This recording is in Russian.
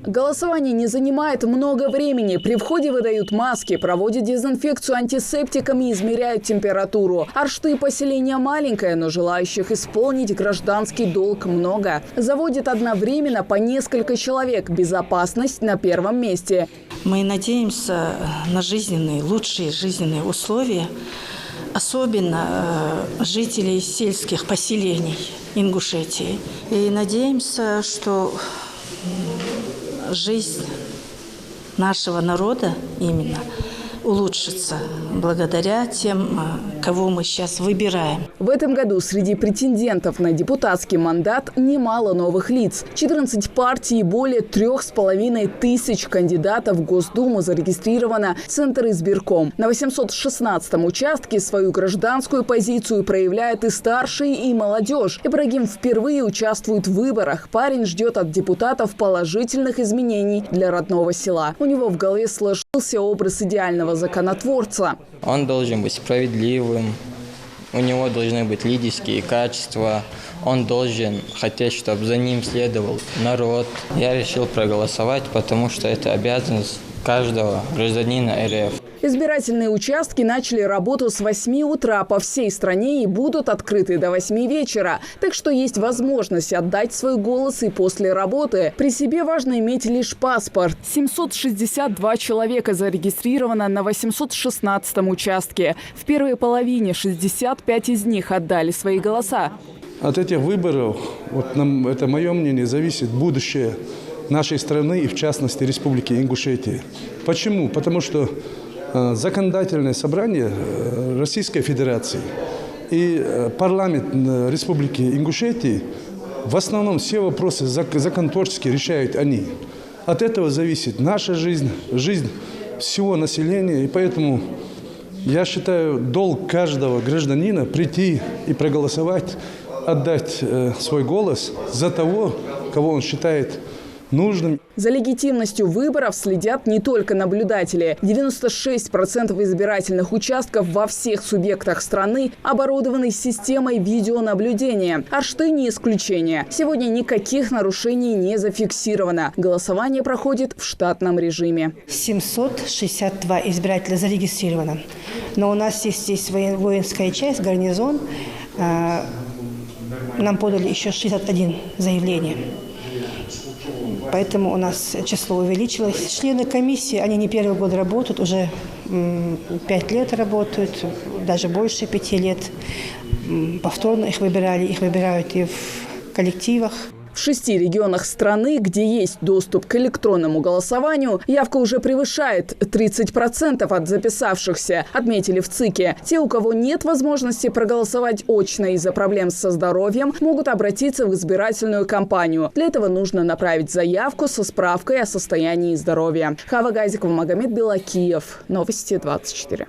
Голосование не занимает много времени. При входе выдают маски, проводят дезинфекцию антисептиками и измеряют температуру. Аршты поселение маленькое, но желающих исполнить гражданский долг много. Заводят одновременно по несколько человек. Безопасность на первом месте. Мы надеемся на лучшие жизненные условия, особенно жителей сельских поселений Ингушетии. И надеемся, что жизнь нашего народа именно улучшится благодаря тем, кого мы сейчас выбираем. В этом году среди претендентов на депутатский мандат немало новых лиц. 14 партий и более 3500 кандидатов в Госдуму зарегистрировано Центр избирком. На 816-м участке свою гражданскую позицию проявляют и старшие, и молодежь. Ибрагим впервые участвует в выборах. Парень ждет от депутатов положительных изменений для родного села. У него в голове сложился образ идеального законотворца. Он должен быть справедливым, у него должны быть лидерские качества, он должен хотеть, чтобы за ним следовал народ. Я решил проголосовать, потому что это обязанность каждого гражданина РФ. Избирательные участки начали работу с 8 утра по всей стране и будут открыты до 8 вечера. Так что есть возможность отдать свой голос и после работы. При себе важно иметь лишь паспорт. 762 человека зарегистрировано на 816-м участке. В первой половине 65 из них отдали свои голоса. От этих выборов, это мое мнение, зависит будущее нашей страны и, в частности, Республики Ингушетия. Почему? Потому что законодательное собрание Российской Федерации и парламент Республики Ингушетии в основном все вопросы законотворческие решают они. От этого зависит наша жизнь, жизнь всего населения. И поэтому я считаю, долг каждого гражданина прийти и проголосовать, отдать свой голос за того, кого он считает нужным. За легитимностью выборов следят не только наблюдатели. 96% избирательных участков во всех субъектах страны оборудованы системой видеонаблюдения. Аршты не исключение. Сегодня никаких нарушений не зафиксировано. Голосование проходит в штатном режиме. 762 избирателя зарегистрировано. Но у нас есть здесь воинская часть, гарнизон. Нам подали еще 61 заявления. Поэтому у нас число увеличилось. Члены комиссии, они не первый год работают, уже 5 лет работают, даже больше 5 лет. Повторно их выбирают и в коллективах. В 6 регионах страны, где есть доступ к электронному голосованию, явка уже превышает 30% от записавшихся, отметили в ЦИКе. Те, у кого нет возможности проголосовать очно из-за проблем со здоровьем, могут обратиться в избирательную кампанию. Для этого нужно направить заявку со справкой о состоянии здоровья. Хава Газикова, Магомед Белакиев. Новости 24.